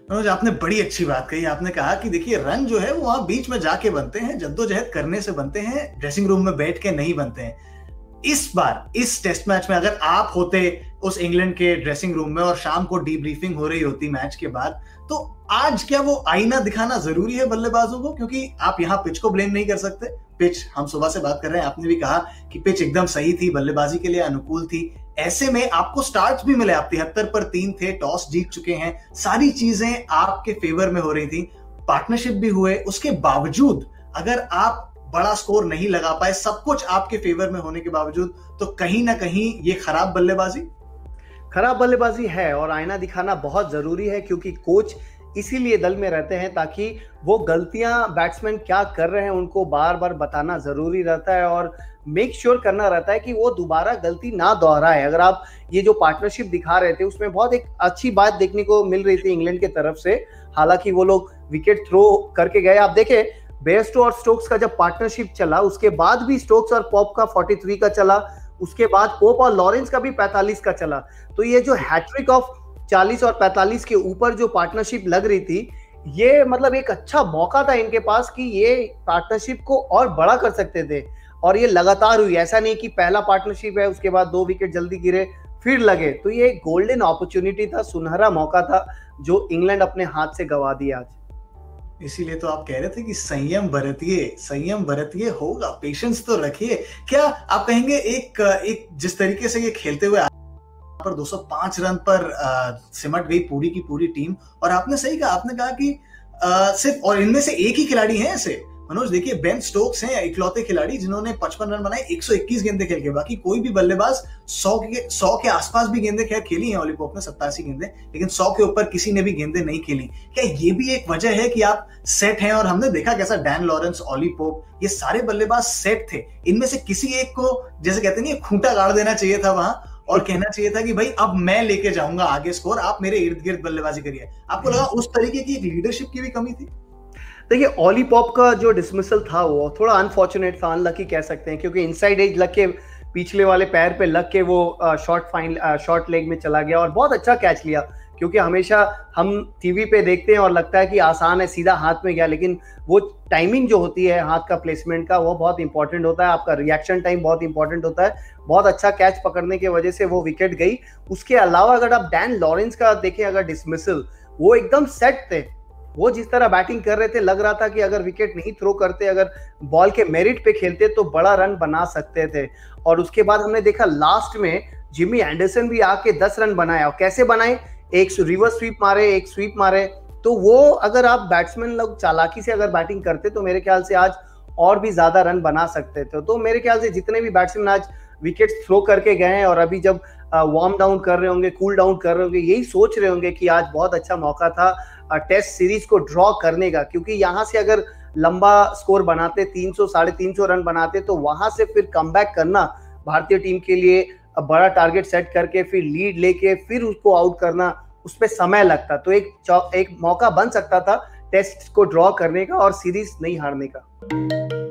मनोज, आपने बड़ी अच्छी बात कही। आपने कहा कि देखिए रन जो है वो वहां बीच में जाके बनते हैं, जद्दोजहद करने से बनते हैं, ड्रेसिंग रूम में बैठ के नहीं बनते हैं। इस बार इस टेस्ट मैच में अगर आप होते उस इंग्लैंड के ड्रेसिंग रूम में और शाम को डीब्रीफिंग हो रही होती मैच के बाद, तो आज क्या वो आईना दिखाना जरूरी है बल्लेबाजों को? क्योंकि आप यहाँ पिच को ब्लेम नहीं कर सकते। पिच, हम सुबह से बात कर रहे हैं, आपने भी कहा कि पिच एकदम सही थी, बल्लेबाजी के लिए अनुकूल थी। ऐसे में आपको स्टार्ट्स भी मिले, आप 73 पर 3 थे, टॉस जीत चुके हैं, सारी चीजें आपके फेवर में हो रही थी, पार्टनरशिप भी हुए। उसके बावजूद अगर आप बड़ा स्कोर नहीं लगा पाए, सब कुछ आपके फेवर में होने के बावजूद, तो कहीं ना कहीं ये खराब बल्लेबाजी है। और आईना दिखाना बहुत जरूरी है, क्योंकि कोच इसीलिए दल में रहते हैं ताकि वो गलतियां बैट्समैन क्या कर रहे हैं उनको बार बार बताना जरूरी रहता है और मेक श्योर करना रहता है कि वो दोबारा गलती ना दोहराए। अगर आप ये जो पार्टनरशिप दिखा रहे थे उसमें बहुत एक अच्छी बात देखने को मिल रही थी इंग्लैंड की तरफ से। हालांकि वो लोग विकेट थ्रो करके गए। आप देखें बेयरस्टो और स्टोक्स का जब पार्टनरशिप चला, उसके बाद भी स्टोक्स और पॉप का 43 का चला, उसके बाद पोप और लॉरेंस का भी 45 का चला। तो ये जो हैट्रिक ऑफ 40 और 45 के ऊपर जो पार्टनरशिप लग रही थी, ये मतलब एक अच्छा मौका था इनके पास कि ये पार्टनरशिप को और बड़ा कर सकते थे। और ये लगातार हुई, ऐसा नहीं कि पहला पार्टनरशिप है उसके बाद 2 विकेट जल्दी गिरे फिर लगे। तो ये एक गोल्डन अपॉर्चुनिटी था, सुनहरा मौका था जो इंग्लैंड अपने हाथ से गवा दिया आज। इसीलिए तो आप कह रहे थे कि संयम बरतिए, होगा, पेशेंस तो रखिए। क्या आप कहेंगे एक जिस तरीके से ये खेलते हुए पर 205 रन पर सिमट गई पूरी की पूरी टीम, और आपने सही कहा, आपने कहा कि सिर्फ और इनमें से एक ही खिलाड़ी है ऐसे। मनोज देखिए, बेन स्टोक्स हैं इकलौते खिलाड़ी जिन्होंने 55 रन बनाए 121 गेंदे खेल के। बाकी कोई भी बल्लेबाज 100 के आसपास भी गेंदें खैर खेली हैं। ओली पोप ने 87 गेंदें, लेकिन 100 के ऊपर किसी ने भी गेंदें नहीं खेली। क्या ये भी एक वजह है कि आप सेट हैं? और हमने देखा कैसा डैन लॉरेंस, ओली पोप, ये सारे बल्लेबाज सेट थे। इनमें से किसी एक को, जैसे कहते नहीं, खूंटा गाड़ देना चाहिए था वहां और कहना चाहिए था कि भाई अब मैं लेके जाऊंगा आगे स्कोर, आप मेरे इर्द गिर्द बल्लेबाजी करिए। आपको लगा उस तरीके की एक लीडरशिप की भी कमी थी? देखिए ओली पॉप का जो डिसमिसल था वो थोड़ा अनफॉर्चुनेट था, अनलकी कह सकते हैं, क्योंकि इनसाइड एज लग के पिछले वाले पैर पे लग के वो शॉर्ट लेग में चला गया और बहुत अच्छा कैच लिया। क्योंकि हमेशा हम टीवी पे देखते हैं और लगता है कि आसान है, सीधा हाथ में गया, लेकिन वो टाइमिंग जो होती है हाथ का प्लेसमेंट का वो बहुत इंपॉर्टेंट होता है, आपका रिएक्शन टाइम बहुत इंपॉर्टेंट होता है। बहुत अच्छा कैच पकड़ने की वजह से वो विकेट गई। उसके अलावा अगर आप डैन लॉरेंस का देखें अगर डिसमिसल, वो एकदम सेट थे। वो जिस तरह बैटिंग कर रहे थे लग रहा था कि अगर विकेट नहीं थ्रो करते, अगर बॉल के मेरिट पे खेलते तो बड़ा रन बना सकते थे। और उसके बाद हमने देखा लास्ट में जिमी एंडरसन भी आके 10 रन बनाया। और कैसे बनाए? एक रिवर्स स्वीप मारे, एक स्वीप मारे। तो वो अगर आप बैट्समैन लोग चालाकी से अगर बैटिंग करते तो मेरे ख्याल से आज और भी ज्यादा रन बना सकते थे। तो मेरे ख्याल से जितने भी बैट्समैन आज विकेट थ्रो करके गए हैं और अभी जब वार्म डाउन कर रहे होंगे, कूल डाउन कर रहे होंगे, यही सोच रहे होंगे कि आज बहुत अच्छा मौका था टेस्ट सीरीज को ड्रॉ करने का। क्योंकि यहाँ से अगर लंबा स्कोर बनाते, 300 350 रन बनाते, तो वहां से फिर कमबैक करना भारतीय टीम के लिए बड़ा टारगेट सेट करके फिर लीड लेके फिर उसको आउट करना, उस पर समय लगता। तो एक मौका बन सकता था टेस्ट को ड्रॉ करने का और सीरीज नहीं हारने का।